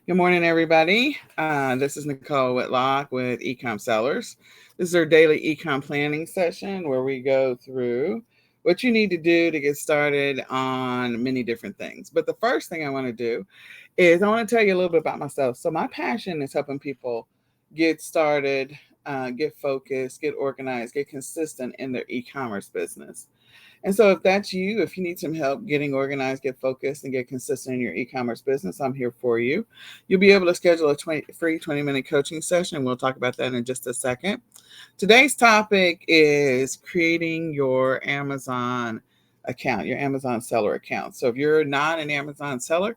Good morning, everybody. This is Nicole Whitlock with eCom Sellers. This is our daily eCom planning session where we go through what you need to do to get started on many different things. But the first thing I want to do is I want to tell you a little bit about myself. So my passion is helping people get started, get focused, get organized, get consistent in their e-commerce business. And so if that's you, if you need some help getting organized, get focused, and get consistent in your e-commerce business, I'm here for you. You'll be able to schedule a free 20-minute coaching session. We'll talk about that in just a second. Today's topic is creating your Amazon account, your Amazon seller account. So if you're not an Amazon seller,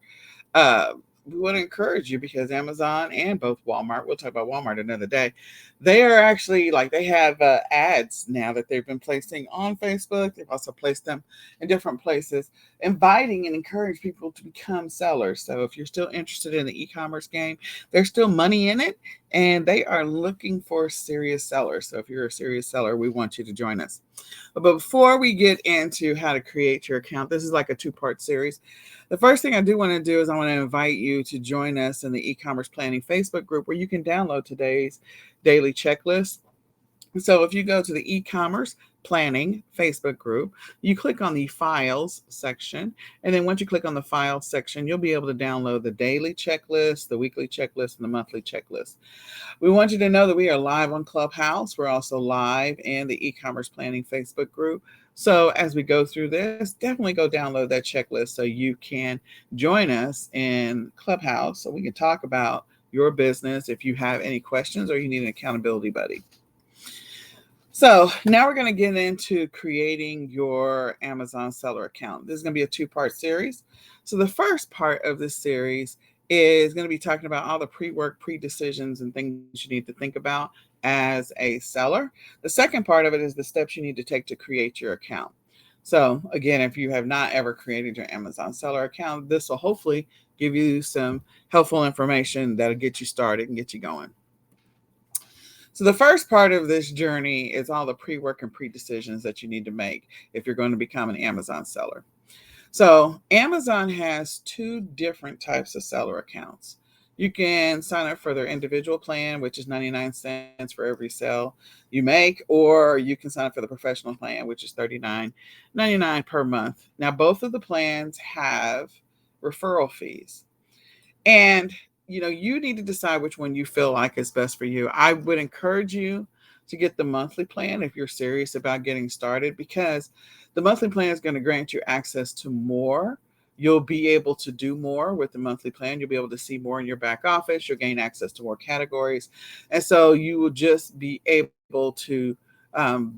uh, we want to encourage you because Amazon and both Walmart, we'll talk about Walmart another day, they are actually they have ads now that they've been placing on Facebook. They've also placed them in different places, inviting and encourage people to become sellers. So if you're still interested in the e-commerce game, there's still money in it and they are looking for serious sellers. So if you're a serious seller, we want you to join us. But before we get into how to create your account, this is like a two-part series. The first thing I do want to do is I want to invite you to join us in the e-commerce planning Facebook group where you can download today's daily checklist. So if you go to the e-commerce planning Facebook group, you click on the files section. And then once you click on the files section, you'll be able to download the daily checklist, the weekly checklist, and the monthly checklist. We want you to know that we are live on Clubhouse. We're also live in the e-commerce planning Facebook group. So as we go through this, definitely go download that checklist so you can join us in Clubhouse so we can talk about your business if you have any questions or you need an accountability buddy. So now we're going to get into creating your Amazon seller account. This is going to be a two-part series. So the first part of this series is going to be talking about all the pre-work, pre-decisions, and things you need to think about as a seller. The second part of it is the steps you need to take to create your account. So again, if you have not ever created your Amazon seller account, this will hopefully give you some helpful information that'll get you started and get you going. So the first part of this journey is all the pre-work and pre-decisions that you need to make if you're going to become an Amazon seller. So Amazon has two different types of seller accounts. You can sign up for their individual plan, which is 99 cents for every sale you make, or you can sign up for the professional plan, which is $39.99 per month. Now, both of the plans have referral fees. And you need to decide which one you feel like is best for you. I would encourage you to get the monthly plan if you're serious about getting started, because the monthly plan is going to grant you access to more. You'll be able to do more with the monthly plan. You'll be able to see more in your back office. You'll gain access to more categories. And so you will just be able to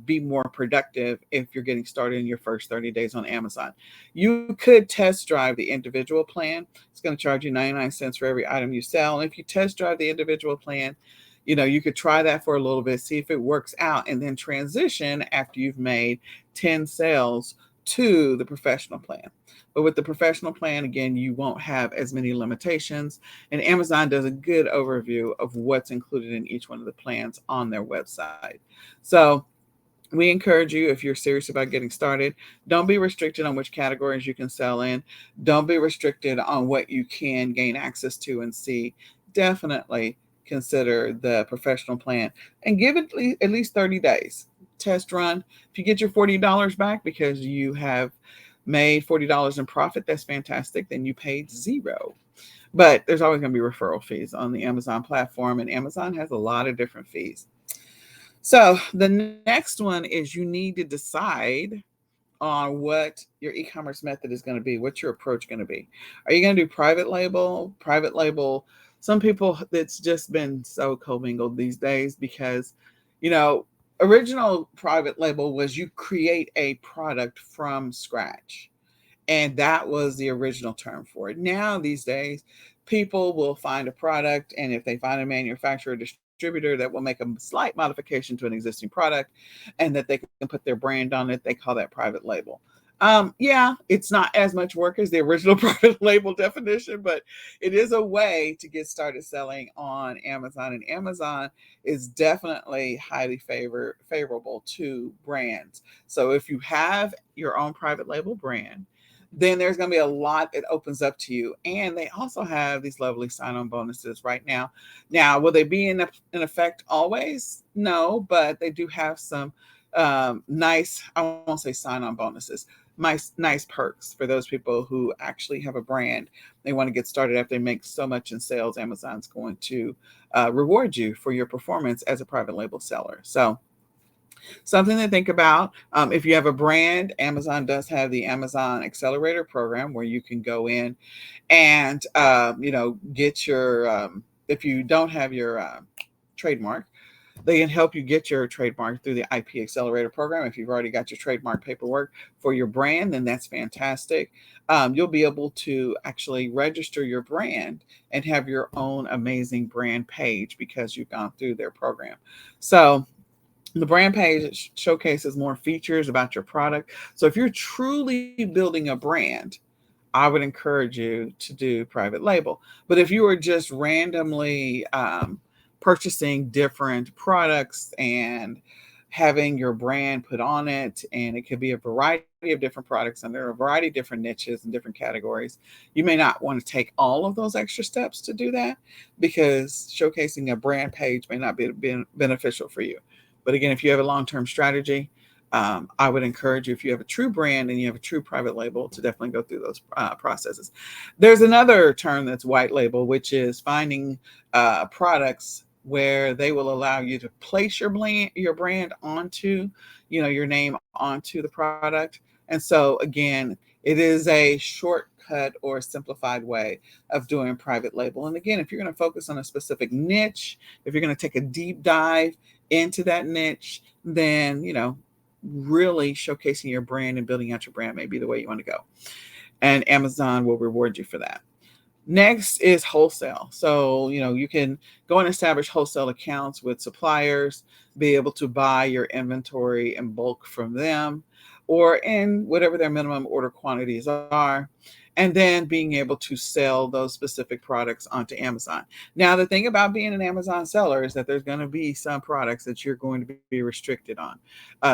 be more productive if you're getting started in your first 30 days on Amazon. You could test drive the individual plan. It's going to charge you 99 cents for every item you sell. And if you test drive the individual plan, you could try that for a little bit, see if it works out, and then transition after you've made 10 sales to the professional plan. But with the professional plan, again, you won't have as many limitations. And Amazon does a good overview of what's included in each one of the plans on their website. So we encourage you, if you're serious about getting started, don't be restricted on which categories you can sell in. Don't be restricted on what you can gain access to and see. Definitely consider the professional plan and give it at least 30 days. Test run. If you get your $40 back because you have made $40 in profit, that's fantastic. Then you paid zero. But there's always going to be referral fees on the Amazon platform, and Amazon has a lot of different fees. So the next one is you need to decide on what your e-commerce method is going to be. What's your approach going to be? Are you going to do private label? Private label, some people, it's just been so commingled these days because, original private label was you create a product from scratch. And that was the original term for it. Now, these days, people will find a product, and if they find a manufacturer or distributor that will make a slight modification to an existing product and that they can put their brand on it, they call that private label. Yeah, it's not as much work as the original private label definition, but it is a way to get started selling on Amazon. And Amazon is definitely highly favorable to brands. So if you have your own private label brand, then there's going to be a lot that opens up to you. And they also have these lovely sign-on bonuses right now. Now, will they be in effect always? No, but they do have some nice, I won't say sign-on bonuses, nice perks for those people who actually have a brand. They want to get started after they make so much in sales. Amazon's going to reward you for your performance as a private label seller. So something to think about. If you have a brand, Amazon does have the Amazon Accelerator program where you can go in and get your if you don't have your trademark, they can help you get your trademark through the IP Accelerator program. If you've already got your trademark paperwork for your brand, then that's fantastic. You'll be able to actually register your brand and have your own amazing brand page because you've gone through their program. So the brand page showcases more features about your product. So if you're truly building a brand, I would encourage you to do private label. But if you are just randomly purchasing different products and having your brand put on it, and it could be a variety of different products under a variety of different niches and different categories, you may not want to take all of those extra steps to do that because showcasing a brand page may not be beneficial for you. But again, if you have a long-term strategy, I would encourage you, if you have a true brand and you have a true private label, to definitely go through those processes. There's another term that's white label, which is finding products where they will allow you to place your brand onto, your name onto the product. And so again, it is a shortcut or simplified way of doing private label. And again, if you're going to focus on a specific niche, if you're going to take a deep dive into that niche, then, really showcasing your brand and building out your brand may be the way you want to go. And Amazon will reward you for that. Next is wholesale. So, you can go and establish wholesale accounts with suppliers, be able to buy your inventory in bulk from them or in whatever their minimum order quantities are, and then being able to sell those specific products onto Amazon. Now, the thing about being an Amazon seller is that there's going to be some products that you're going to be restricted on.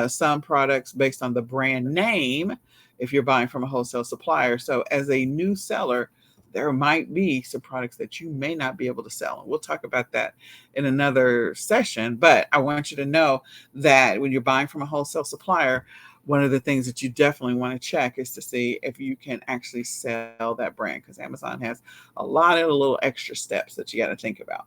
Some products based on the brand name, if you're buying from a wholesale supplier. So as a new seller, there might be some products that you may not be able to sell. And we'll talk about that in another session. But I want you to know that when you're buying from a wholesale supplier, one of the things that you definitely want to check is to see if you can actually sell that brand, because Amazon has a lot of little extra steps that you got to think about.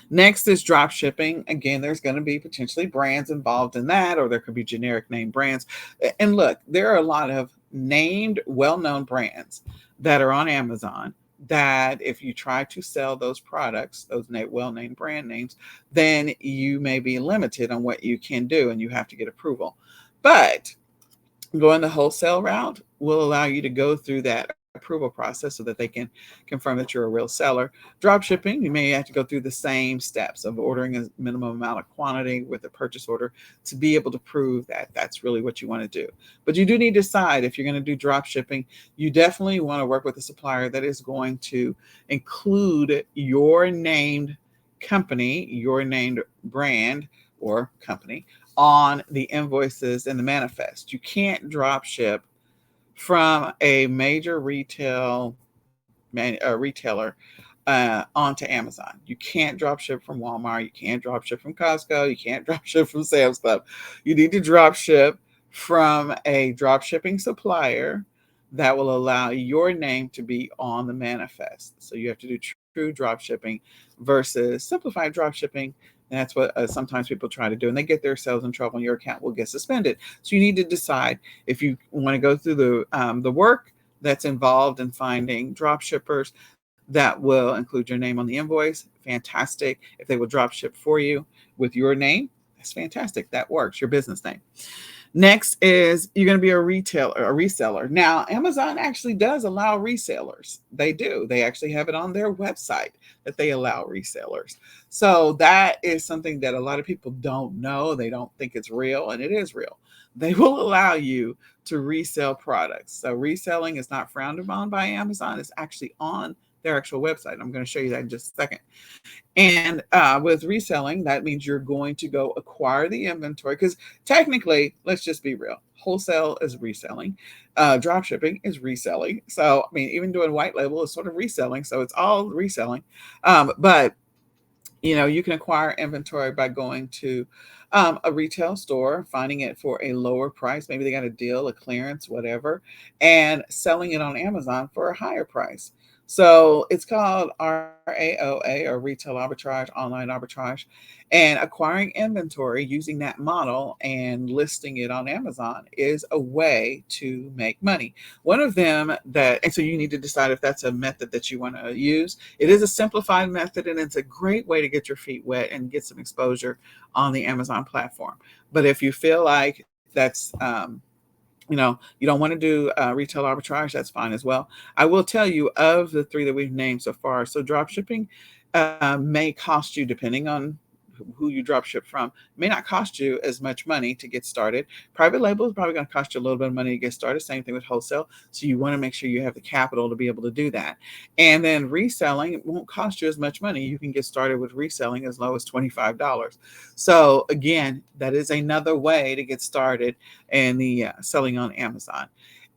Next is drop shipping. Again, there's going to be potentially brands involved in that, or there could be generic name brands. And look, there are a lot of named, well-known brands that are on Amazon that if you try to sell those products, those well-named brand names, then you may be limited on what you can do and you have to get approval. But going the wholesale route will allow you to go through that approval process so that they can confirm that you're a real seller. Drop shipping, you may have to go through the same steps of ordering a minimum amount of quantity with a purchase order to be able to prove that that's really what you want to do. But you do need to decide if you're going to do drop shipping. You definitely want to work with a supplier that is going to include your named company, your named brand or company on the invoices and the manifest. You can't drop ship from a major retailer onto Amazon. You can't drop ship from Walmart. You can't drop ship from Costco. You can't drop ship from Sam's Club. You need to drop ship from a drop shipping supplier that will allow your name to be on the manifest. So you have to do true drop shipping versus simplified drop shipping. And that's what sometimes people try to do, and they get themselves in trouble, and your account will get suspended. So you need to decide if you want to go through the work that's involved in finding drop shippers that will include your name on the invoice. Fantastic. If they will drop ship for you with your name, that's fantastic. That works. Your business name. Next is you're going to be a reseller. Now, Amazon actually does allow resellers. They do. They actually have it on their website that they allow resellers. So that is something that a lot of people don't know. They don't think it's real, and it is real. They will allow you to resell products. So reselling is not frowned upon by Amazon. It's actually on their actual website. I'm going to show you that in just a second. And with reselling, that means you're going to go acquire the inventory, because technically, let's just be real, wholesale is reselling, drop shipping is reselling. So, I mean, even doing white label is sort of reselling. So it's all reselling. But you can acquire inventory by going to a retail store, finding it for a lower price. Maybe they got a deal, a clearance, whatever, and selling it on Amazon for a higher price. So it's called RAOA, or retail arbitrage, online arbitrage, and acquiring inventory using that model and listing it on Amazon is a way to make money. One of them and so you need to decide if that's a method that you want to use. It is a simplified method, and it's a great way to get your feet wet and get some exposure on the Amazon platform. But if you feel like that's you don't want to do retail arbitrage, that's fine as well. I will tell you, of the three that we've named so far, so drop shipping may cost you, depending on who you drop ship from, may not cost you as much money to get started. Private label is probably going to cost you a little bit of money to get started. Same thing with wholesale. So you want to make sure you have the capital to be able to do that. And then reselling, it won't cost you as much money. You can get started with reselling as low as $25. So again, that is another way to get started in the selling on Amazon.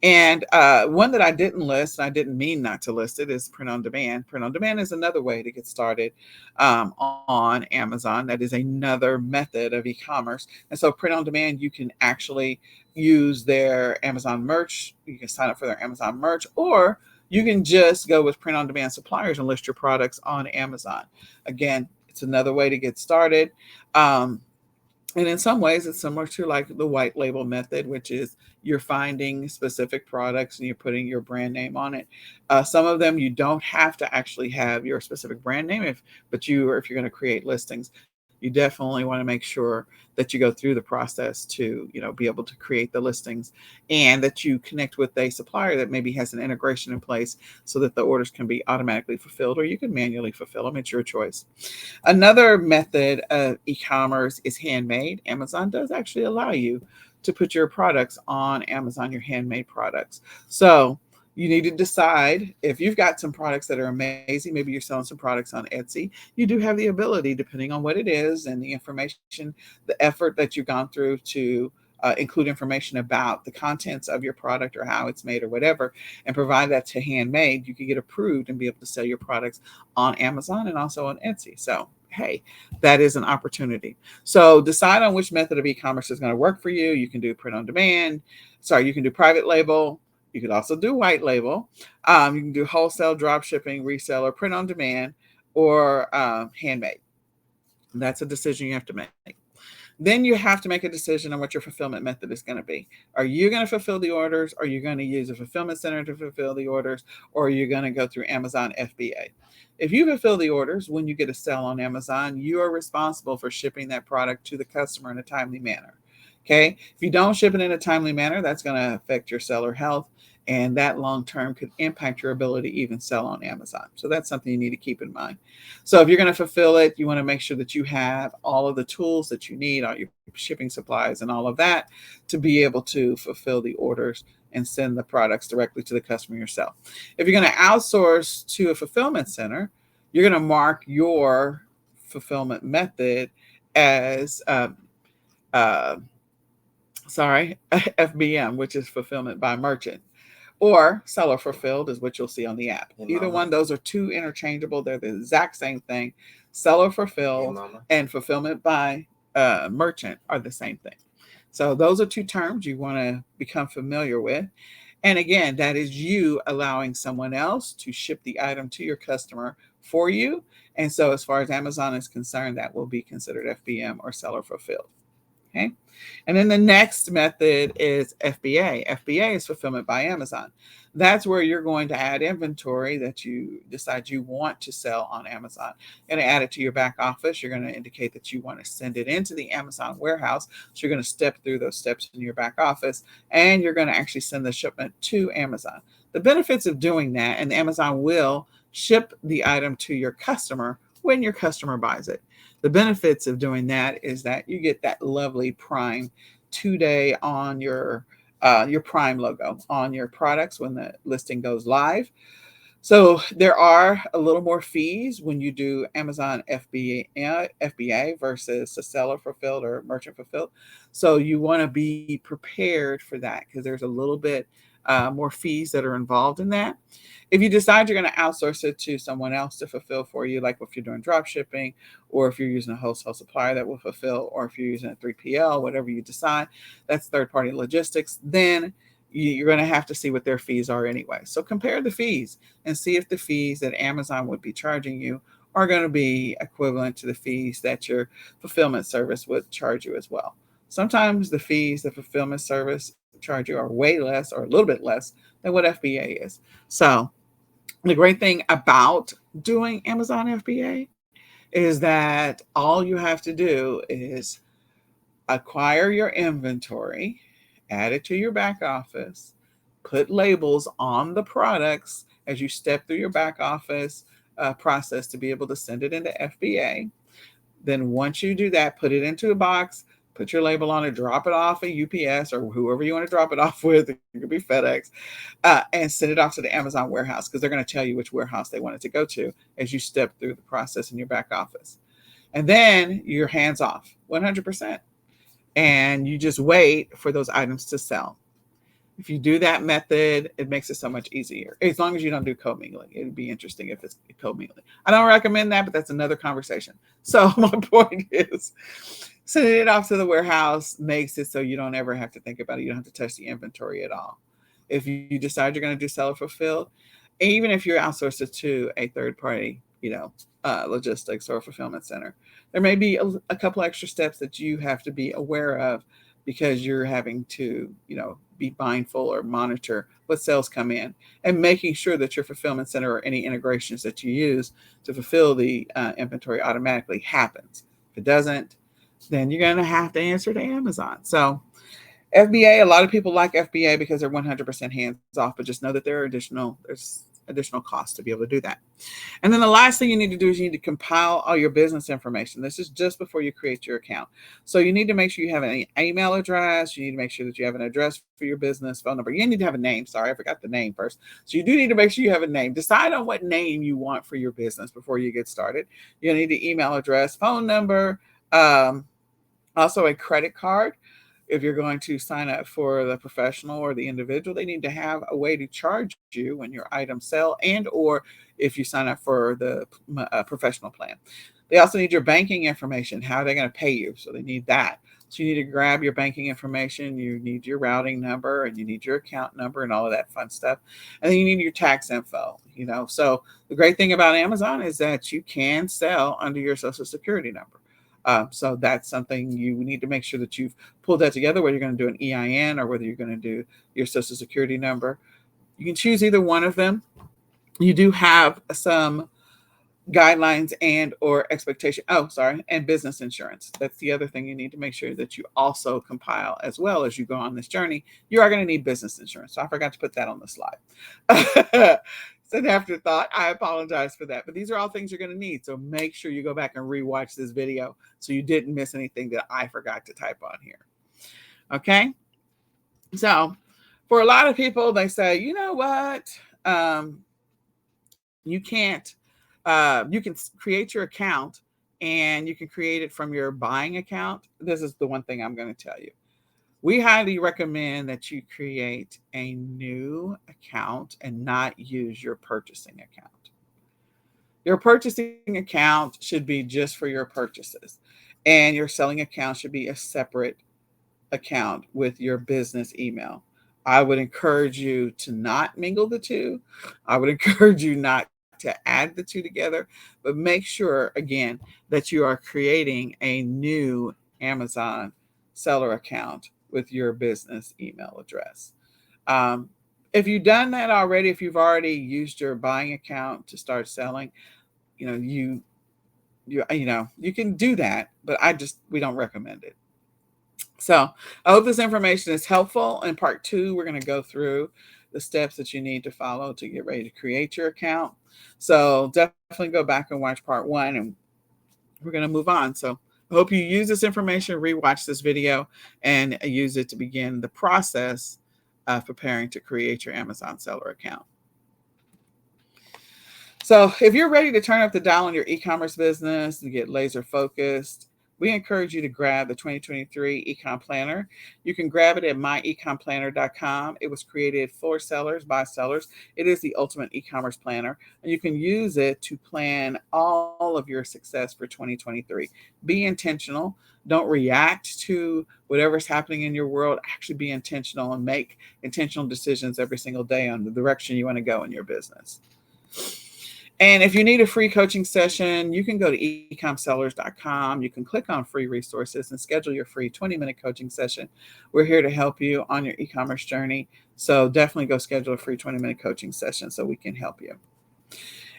And one that I didn't list, and I didn't mean not to list it, is print on demand. Print on demand is another way to get started on Amazon. That is another method of e-commerce. And so print on demand, you can actually use their Amazon merch. You can sign up for their Amazon merch, or you can just go with print on demand suppliers and list your products on Amazon. Again, it's another way to get started. And in some ways, it's similar to like the white label method, which is you're finding specific products and you're putting your brand name on it. Some of them you don't have to actually have your specific brand name, if you're going to create listings, you definitely want to make sure that you go through the process to be able to create the listings, and that you connect with a supplier that maybe has an integration in place so that the orders can be automatically fulfilled, or you can manually fulfill them. It's your choice. Another method of e-commerce is handmade. Amazon does actually allow you to put your products on Amazon, your handmade products. So you need to decide if you've got some products that are amazing. Maybe you're selling some products on Etsy. You do have the ability, depending on what it is and the information, the effort that you've gone through, to include information about the contents of your product or how it's made or whatever, and provide that to handmade. You can get approved and be able to sell your products on Amazon and also on Etsy. So hey, that is an opportunity. So decide on which method of e-commerce is going to work for you. You can do print on demand. You can do private label. You could also do white label. You can do wholesale, drop shipping, reseller, print on demand, or handmade. And that's a decision you have to make. Then you have to make a decision on what your fulfillment method is going to be. Are you going to fulfill the orders? Are you going to use a fulfillment center to fulfill the orders? Or are you going to go through Amazon FBA? If you fulfill the orders, when you get a sale on Amazon, you are responsible for shipping that product to the customer in a timely manner. Okay. If you don't ship it in a timely manner, that's going to affect your seller health, and that long-term could impact your ability to even sell on Amazon. So that's something you need to keep in mind. So if you're going to fulfill it, you want to make sure that you have all of the tools that you need, all your shipping supplies and all of that, to be able to fulfill the orders and send the products directly to the customer yourself. If you're going to outsource to a fulfillment center, you're going to mark your fulfillment method as FBM, which is fulfillment by merchant, or seller fulfilled is what you'll see on the app. Either one, those are two interchangeable. They're the exact same thing. Seller fulfilled and fulfillment by merchant are the same thing. So those are two terms you want to become familiar with. And again, that is you allowing someone else to ship the item to your customer for you. And so as far as Amazon is concerned, that will be considered FBM, or seller fulfilled. Okay. And then the next method is FBA. FBA is fulfillment by Amazon. That's where you're going to add inventory that you decide you want to sell on Amazon. You're going to add it to your back office. You're going to indicate that you want to send it into the Amazon warehouse. So you're going to step through those steps in your back office, and you're going to actually send the shipment to Amazon. The benefits of doing that, and Amazon will ship the item to your customer when your customer buys it. The benefits of doing that is that you get that lovely Prime 2-day on your Prime logo on your products when the listing goes live. So there are a little more fees when you do Amazon FBA versus a seller fulfilled or merchant fulfilled. So you want to be prepared for that because there's a little bit more fees that are involved in that. If you decide you're going to outsource it to someone else to fulfill for you, like if you're doing drop shipping, or if you're using a wholesale supplier that will fulfill, or if you're using a 3PL, whatever you decide, that's third party logistics, then you're going to have to see what their fees are anyway. So compare the fees and see if the fees that Amazon would be charging you are going to be equivalent to the fees that your fulfillment service would charge you as well. Sometimes the fees the fulfillment service charge you are way less or a little bit less than what FBA is. So the great thing about doing Amazon FBA is that all you have to do is acquire your inventory, add it to your back office, put labels on the products as you step through your back office process to be able to send it into FBA. Then once you do that, put it into a box, put your label on it, drop it off at UPS or whoever you want to drop it off with. It could be FedEx, and send it off to the Amazon warehouse because they're going to tell you which warehouse they want it to go to as you step through the process in your back office. And then you're hands off 100%. And you just wait for those items to sell. If you do that method, it makes it so much easier. As long as you don't do co-mingling. It'd be interesting if it's co-mingling. I don't recommend that, but that's another conversation. So my point is sending it off to the warehouse makes it so you don't ever have to think about it. You don't have to touch the inventory at all. If you decide you're going to do seller fulfilled, even if you're outsourced it to a third party, logistics or fulfillment center, there may be a couple extra steps that you have to be aware of because you're having to, be mindful or monitor what sales come in and making sure that your fulfillment center or any integrations that you use to fulfill the inventory automatically happens. If it doesn't, then you're going to have to answer to Amazon. So FBA, a lot of people like FBA because they're 100% hands off, but just know that there's additional costs to be able to do that. And then the last thing you need to do is you need to compile all your business information. This is just before you create your account. So you need to make sure you have an email address. You need to make sure that you have an address for your business, phone number. You need to have a name. Sorry, I forgot the name first. So you do need to make sure you have a name. Decide on what name you want for your business before you get started. You need an email address, phone number, also a credit card. If you're going to sign up for the professional or the individual, they need to have a way to charge you when your items sell, and or if you sign up for the professional plan. They also need your banking information. How are they going to pay you? So they need that. So you need to grab your banking information. You need your routing number and you need your account number and all of that fun stuff. And then you need your tax info. So the great thing about Amazon is that you can sell under your Social Security number. So that's something you need to make sure that you've pulled that together, whether you're going to do an EIN or whether you're going to do your Social Security number. You can choose either one of them. You do have some guidelines and or expectation. And business insurance. That's the other thing you need to make sure that you also compile as well as you go on this journey. You are going to need business insurance. So I forgot to put that on the slide. It's an afterthought. I apologize for that. But these are all things you're going to need. So make sure you go back and rewatch this video so you didn't miss anything that I forgot to type on here. Okay? So for a lot of people, they say, you know what? You can't, you can create your account and you can create it from your buying account. This is the one thing I'm going to tell you. We highly recommend that you create a new account and not use your purchasing account. Your purchasing account should be just for your purchases, and your selling account should be a separate account with your business email. I would encourage you to not mingle the two. I would encourage you not to add the two together, but make sure, again, that you are creating a new Amazon seller account with your business email address. If you've done that already, if you've already used your buying account to start selling, you can do that, but we don't recommend it. So I hope this information is helpful. In part 2, we're going to go through the steps that you need to follow to get ready to create your account. So definitely go back and watch part 1, and we're going to move on. So I hope you use this information, rewatch this video, and use it to begin the process of preparing to create your Amazon seller account. So if you're ready to turn up the dial on your e-commerce business and get laser focused, we encourage you to grab the 2023 Ecom Planner. You can grab it at myecomplanner.com. It was created for sellers by sellers. It is the ultimate e-commerce planner, and you can use it to plan all of your success for 2023. Be intentional. Don't react to whatever's happening in your world. Actually be intentional and make intentional decisions every single day on the direction you want to go in your business. And if you need a free coaching session, you can go to ecomsellers.com. You can click on free resources and schedule your free 20-minute coaching session. We're here to help you on your e-commerce journey. So definitely go schedule a free 20-minute coaching session so we can help you.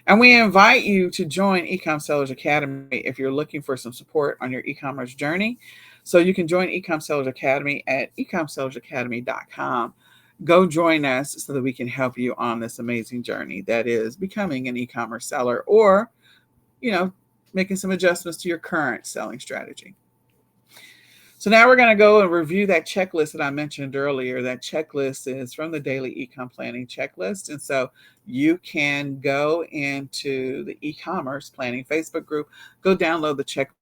And we invite you to join eCom Sellers Academy if you're looking for some support on your e-commerce journey. So you can join eCom Sellers Academy at ecomsellersacademy.com. Go join us so that we can help you on this amazing journey that is becoming an e-commerce seller, or, making some adjustments to your current selling strategy. So now we're going to go and review that checklist that I mentioned earlier. That checklist is from the Daily Ecom Planning Checklist. And so you can go into the e-commerce planning Facebook group, go download the checklist,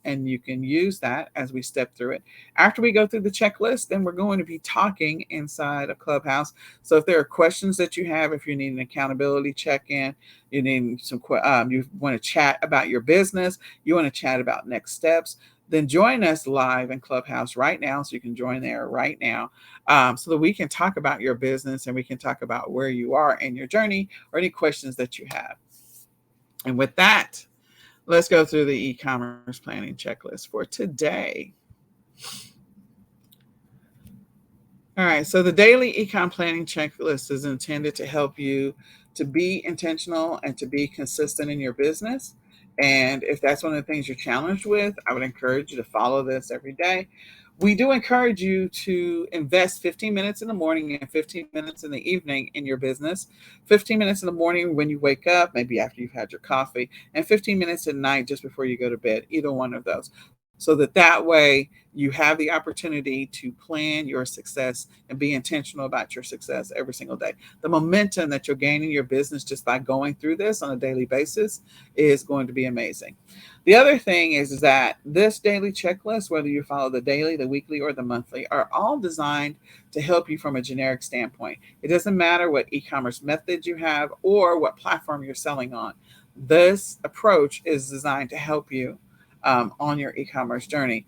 and you can use that as we step through it. After we go through the checklist, then we're going to be talking inside a Clubhouse. So if there are questions that you have, if you need an accountability check-in, you need you want to chat about your business, you want to chat about next steps, then join us live in Clubhouse right now. So you can join there right now, so that we can talk about your business and we can talk about where you are in your journey or any questions that you have. And with that, let's go through the e-commerce planning checklist for today. All right, so the daily ecom planning checklist is intended to help you to be intentional and to be consistent in your business. And if that's one of the things you're challenged with, I would encourage you to follow this every day. We do encourage you to invest 15 minutes in the morning and 15 minutes in the evening in your business. 15 minutes in the morning when you wake up, maybe after you've had your coffee, and 15 minutes at night just before you go to bed, either one of those. So that way you have the opportunity to plan your success and be intentional about your success every single day. The momentum that you'll gain in your business just by going through this on a daily basis is going to be amazing. The other thing is that this daily checklist, whether you follow the daily, the weekly, or the monthly, are all designed to help you from a generic standpoint. It doesn't matter what e-commerce method you have or what platform you're selling on. This approach is designed to help you on your e-commerce journey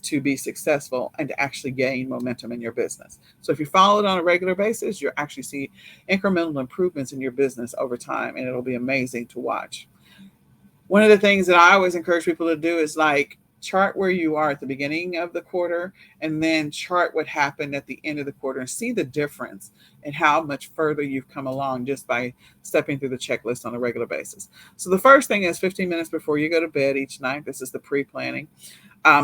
to be successful and to actually gain momentum in your business. So if you follow it on a regular basis, you'll actually see incremental improvements in your business over time, and it'll be amazing to watch. One of the things that I always encourage people to do is chart where you are at the beginning of the quarter and then chart what happened at the end of the quarter and see the difference and how much further you've come along just by stepping through the checklist on a regular basis. So the first thing is 15 minutes before you go to bed each night. This is the pre-planning.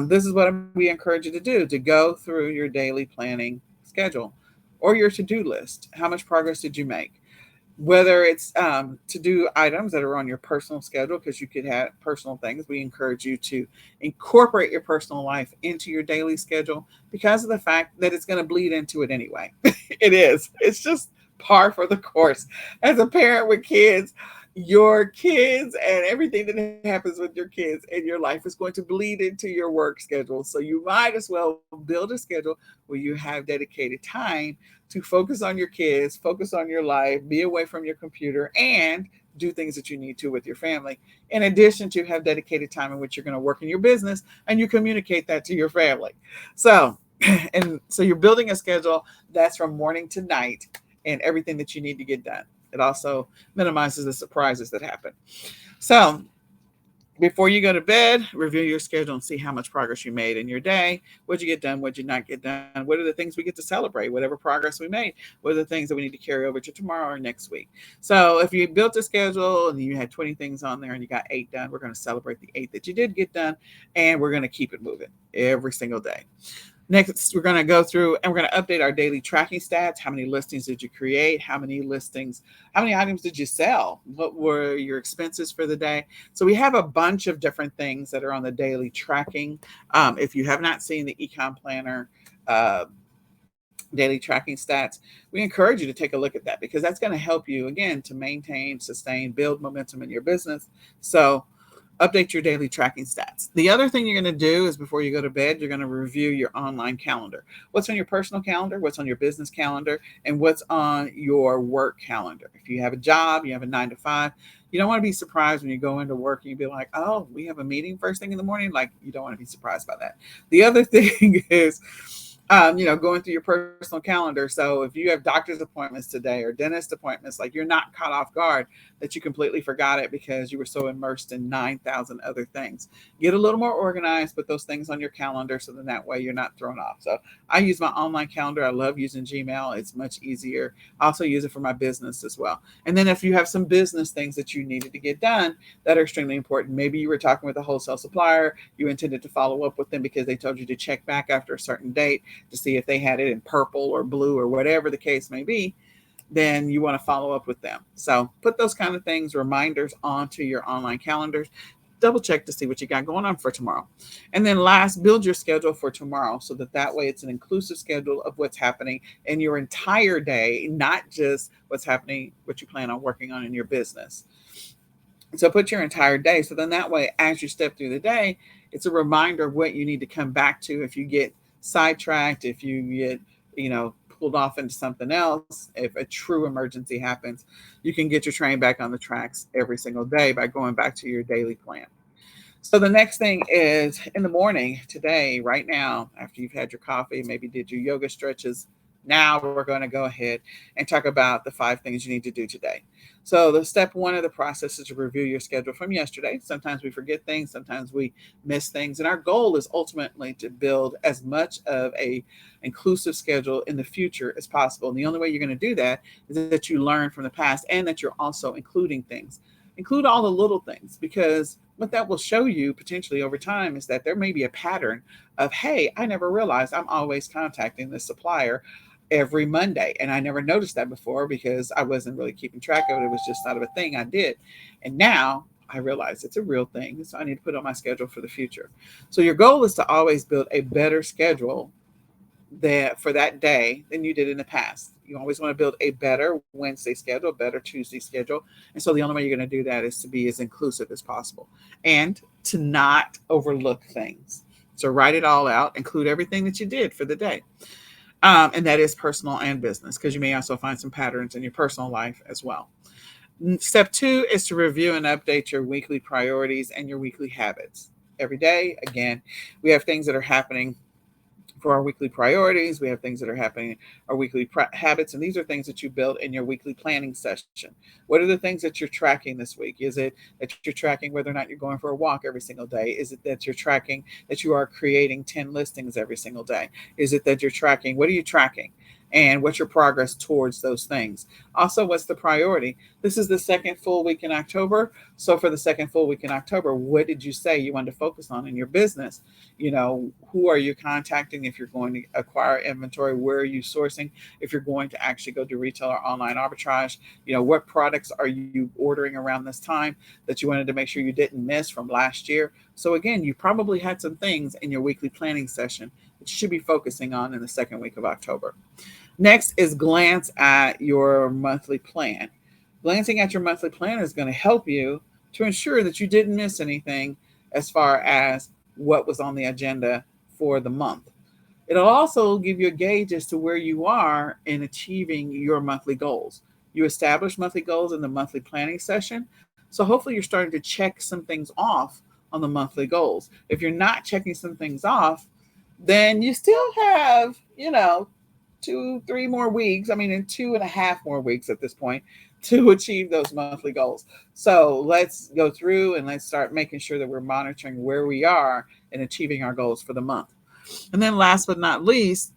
This is what we encourage you to do, to go through your daily planning schedule or your to-do list. How much progress did you make? Whether it's to-do items that are on your personal schedule, because you could have personal things, we encourage you to incorporate your personal life into your daily schedule because of the fact that it's going to bleed into it anyway. It is. It's just par for the course. As a parent with kids, your kids and everything that happens with your kids in your life is going to bleed into your work schedule. So you might as well build a schedule where you have dedicated time to focus on your kids, focus on your life, be away from your computer, and do things that you need to with your family. In addition to have dedicated time in which you're going to work in your business and you communicate that to your family. So you're building a schedule that's from morning to night and everything that you need to get done. It also minimizes the surprises that happen. So before you go to bed, review your schedule and see how much progress you made in your day. What'd you get done? What'd you not get done? What are the things we get to celebrate? Whatever progress we made. What are the things that we need to carry over to tomorrow or next week? So if you built a schedule and you had 20 things on there and you got 8 done, we're going to celebrate the 8 that you did get done, and we're going to keep it moving every single day. Next, we're going to go through and we're going to update our daily tracking stats. How many listings did you create? How many items did you sell? What were your expenses for the day? So we have a bunch of different things that are on the daily tracking. If you have not seen the eCom Planner daily tracking stats, we encourage you to take a look at that because that's going to help you, again, to maintain, sustain, build momentum in your business. So update your daily tracking stats. The other thing you're going to do is before you go to bed, you're going to review your online calendar. What's on your personal calendar, what's on your business calendar, and what's on your work calendar. If you have a job, you have a 9 to 5, you don't want to be surprised when you go into work and you be like, oh, we have a meeting first thing in the morning. Like, you don't want to be surprised by that. The other thing is, going through your personal calendar. So if you have doctor's appointments today or dentist appointments, like you're not caught off guard that you completely forgot it because you were so immersed in 9,000 other things. Get a little more organized, put those things on your calendar so then that way you're not thrown off. So I use my online calendar. I love using Gmail. It's much easier. I also use it for my business as well. And then if you have some business things that you needed to get done that are extremely important, maybe you were talking with a wholesale supplier, you intended to follow up with them because they told you to check back after a certain date to see if they had it in purple or blue or whatever the case may be, then you want to follow up with them. So put those kind of things, reminders onto your online calendars. Double check to see what you got going on for tomorrow. And then last, build your schedule for tomorrow so that way it's an inclusive schedule of what's happening in your entire day, not just what's happening, what you plan on working on in your business. So put your entire day. So then that way, as you step through the day, it's a reminder of what you need to come back to if you get sidetracked, if you get, pulled off into something else. If a true emergency happens, you can get your train back on the tracks every single day by going back to your daily plan. So the next thing is in the morning today, right now, after you've had your coffee, maybe did your yoga stretches. Now we're going to go ahead and talk about the 5 things you need to do today. So the step 1 of the process is to review your schedule from yesterday. Sometimes we forget things, sometimes we miss things. And our goal is ultimately to build as much of a inclusive schedule in the future as possible. And the only way you're going to do that is that you learn from the past and that you're also including things. Include all the little things, because what that will show you potentially over time is that there may be a pattern of, hey, I never realized I'm always contacting this supplier every Monday. And I never noticed that before because I wasn't really keeping track of it. It was just not of a thing I did. And now I realize it's a real thing. So I need to put on my schedule for the future. So your goal is to always build a better schedule for that day than you did in the past. You always want to build a better Wednesday schedule, a better Tuesday schedule. And so the only way you're going to do that is to be as inclusive as possible and to not overlook things. So write it all out, include everything that you did for the day. And that is personal and business, because you may also find some patterns in your personal life as well. Step 2 is to review and update your weekly priorities and your weekly habits. Every day, again, we have things that are happening for our weekly priorities. We have things that are happening, our weekly habits, and these are things that you build in your weekly planning session. What are the things that you're tracking this week? Is it that you're tracking whether or not you're going for a walk every single day? Is it that you're tracking that you are creating 10 listings every single day? Is it that you're tracking, what are you tracking? And what's your progress towards those things? Also, what's the priority? This is the second full week in October. So for the second full week in October, what did you say you wanted to focus on in your business? Who are you contacting if you're going to acquire inventory? Where are you sourcing? If you're going to actually go do retail or online arbitrage, what products are you ordering around this time that you wanted to make sure you didn't miss from last year? So again, you probably had some things in your weekly planning session that you should be focusing on in the second week of October. Next is glance at your monthly plan. Glancing at your monthly plan is going to help you to ensure that you didn't miss anything as far as what was on the agenda for the month. It'll also give you a gauge as to where you are in achieving your monthly goals. You establish monthly goals in the monthly planning session. So hopefully you're starting to check some things off on the monthly goals. If you're not checking some things off, then you still have, 2-3 more weeks. And 2.5 more weeks at this point to achieve those monthly goals. So let's go through and let's start making sure that we're monitoring where we are in achieving our goals for the month. And then last but not least,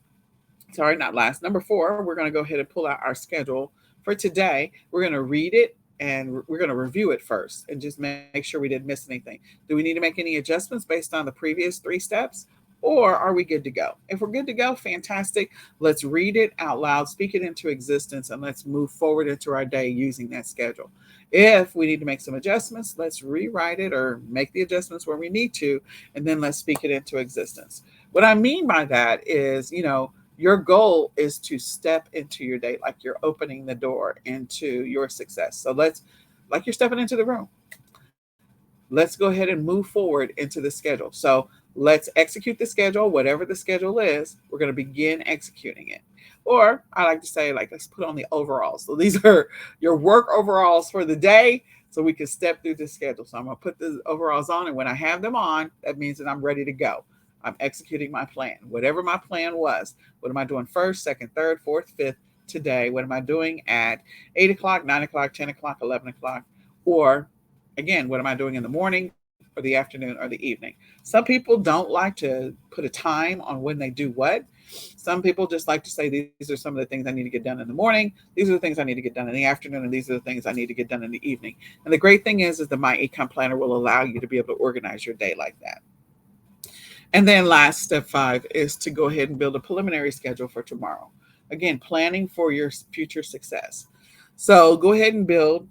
number 4, we're going to go ahead and pull out our schedule for today. We're going to read it and we're going to review it first and just make sure we didn't miss anything. Do we need to make any adjustments based on the previous 3 steps? Or are we good to go? If we're good to go, fantastic. Let's read it out loud, speak it into existence, and let's move forward into our day using that schedule. If we need to make some adjustments, let's rewrite it or make the adjustments where we need to, and then let's speak it into existence. What I mean by that is, Your goal is to step into your day like you're opening the door into your success. So like you're stepping into the room. Let's go ahead and move forward into the schedule. So let's execute the schedule, whatever the schedule is. We're going to begin executing it. Or I like to say, like, let's put on the overalls. So these are your work overalls for the day so we can step through the schedule. So I'm going to put the overalls on, and when I have them on, that means that I'm ready to go. I'm executing my plan. Whatever my plan was, what am I doing first, second, third, fourth, fifth today? What am I doing at 8 o'clock, 9 o'clock, 10 o'clock, 11 o'clock? Or again, what am I doing in the morning or the afternoon or the evening? Some people don't like to put a time on when they do what. Some people just like to say, these are some of the things I need to get done in the morning. These are the things I need to get done in the afternoon. And these are the things I need to get done in the evening. And the great thing is that my eCom planner will allow you to be able to organize your day like that. And then last, step 5 is to go ahead and build a preliminary schedule for tomorrow. Again, planning for your future success. So go ahead and build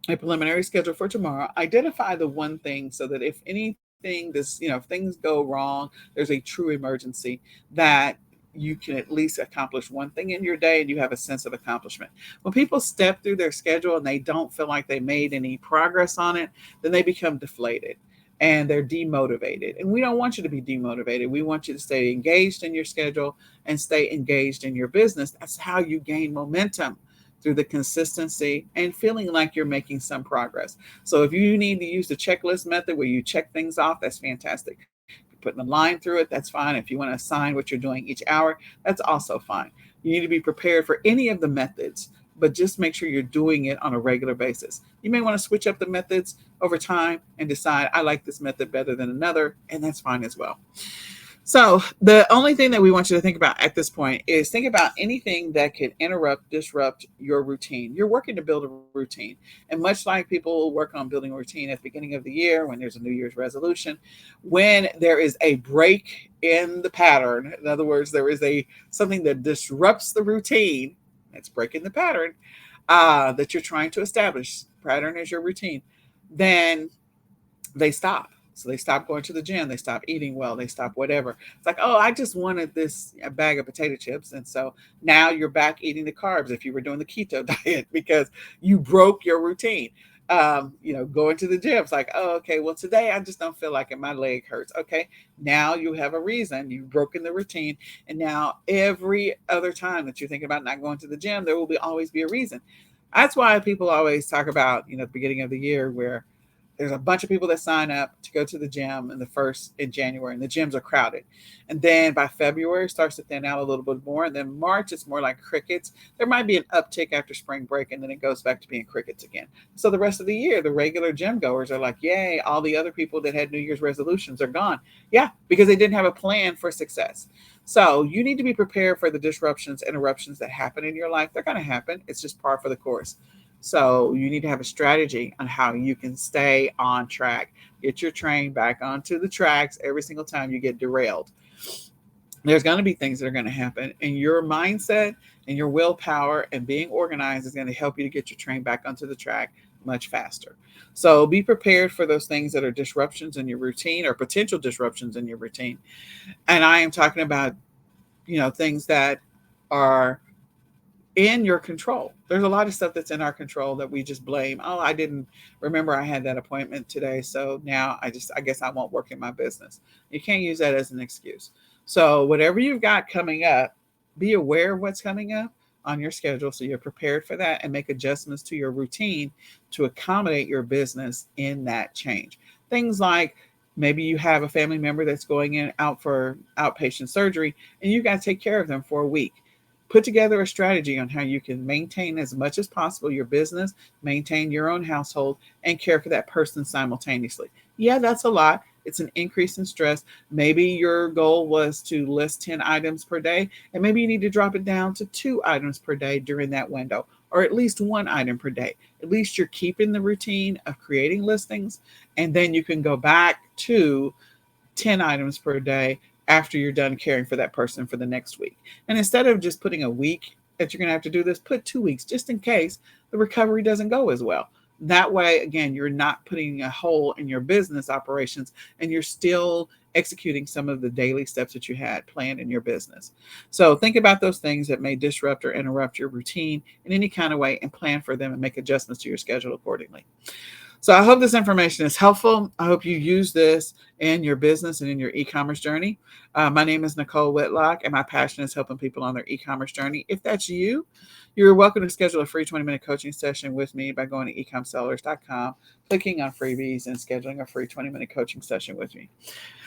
a preliminary schedule for tomorrow. Identify the one thing so that if anything, if things go wrong, there's a true emergency, that you can at least accomplish one thing in your day and you have a sense of accomplishment. When people step through their schedule and they don't feel like they made any progress on it, then they become deflated and they're demotivated. And we don't want you to be demotivated. We want you to stay engaged in your schedule and stay engaged in your business. That's how you gain momentum, through the consistency and feeling like you're making some progress. So if you need to use the checklist method where you check things off, that's fantastic. If you're putting a line through it, that's fine. If you want to assign what you're doing each hour, that's also fine. You need to be prepared for any of the methods, but just make sure you're doing it on a regular basis. You may want to switch up the methods over time and decide, I like this method better than another, and that's fine as well. So the only thing that we want you to think about at this point is think about anything that can interrupt, disrupt your routine. You're working to build a routine. And much like people work on building a routine at the beginning of the year, when there's a New Year's resolution, when there is a break in the pattern, in other words, there is something that disrupts the routine, that's breaking the pattern that you're trying to establish. Pattern is your routine. Then they stop. So they stop going to the gym, they stop eating well, they stop whatever. It's like, oh, I just wanted this bag of potato chips. And so now you're back eating the carbs if you were doing the keto diet because you broke your routine. Going to the gym, it's like, oh, okay, well, today I just don't feel like it. My leg hurts. Okay, now you have a reason. You've broken the routine. And now every other time that you're thinking about not going to the gym, there will always be a reason. That's why people always talk about, at the beginning of the year where there's a bunch of people that sign up to go to the gym in January, and the gyms are crowded. And then by February, it starts to thin out a little bit more. And then March, it's more like crickets. There might be an uptick after spring break, and then it goes back to being crickets again. So the rest of the year, the regular gym goers are like, yay, all the other people that had New Year's resolutions are gone. Yeah, because they didn't have a plan for success. So you need to be prepared for the disruptions, interruptions that happen in your life. They're going to happen. It's just par for the course. So you need to have a strategy on how you can stay on track. Get your train back onto the tracks every single time you get derailed. There's going to be things that are going to happen, and your mindset and your willpower and being organized is going to help you to get your train back onto the track much faster. So be prepared for those things that are disruptions in your routine or potential disruptions in your routine. And I am talking about, things that are in your control. There's a lot of stuff that's in our control that we just blame. Oh, I didn't remember I had that appointment today, so now I guess I won't work in my business. You can't use that as an excuse. So whatever you've got coming up, be aware of what's coming up on your schedule so you're prepared for that, and make adjustments to your routine to accommodate your business in that change. Things like maybe you have a family member that's going out for outpatient surgery and you got to take care of them for a week. Put together a strategy on how you can maintain as much as possible your business, maintain your own household, and care for that person simultaneously. Yeah, that's a lot. It's an increase in stress. Maybe your goal was to list 10 items per day, and maybe you need to drop it down to 2 items per day during that window, or at least 1 item per day. At least you're keeping the routine of creating listings, and then you can go back to 10 items per day after you're done caring for that person for the next week. And instead of just putting a week that you're going to have to do this, put 2 weeks just in case the recovery doesn't go as well. That way, again, you're not putting a hole in your business operations and you're still executing some of the daily steps that you had planned in your business. So think about those things that may disrupt or interrupt your routine in any kind of way and plan for them and make adjustments to your schedule accordingly. So I hope this information is helpful. I hope you use this in your business and in your e-commerce journey. My name is Nicole Whitlock, and my passion is helping people on their e-commerce journey. If that's you, you're welcome to schedule a free 20-minute coaching session with me by going to ecomsellers.com, clicking on freebies, and scheduling a free 20-minute coaching session with me.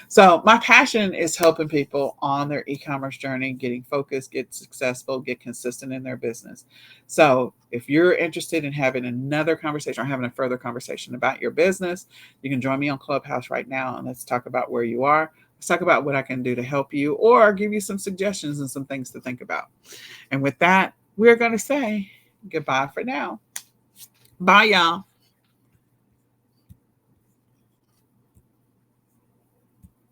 So my passion is helping people on their e-commerce journey, getting focused, get successful, get consistent in their business. So if you're interested in having another conversation or having a further conversation about your business, you can join me on Clubhouse right now and let's talk about where you are. Let's talk about what I can do to help you or give you some suggestions and some things to think about. And with that, we're going to say goodbye for now. Bye, y'all.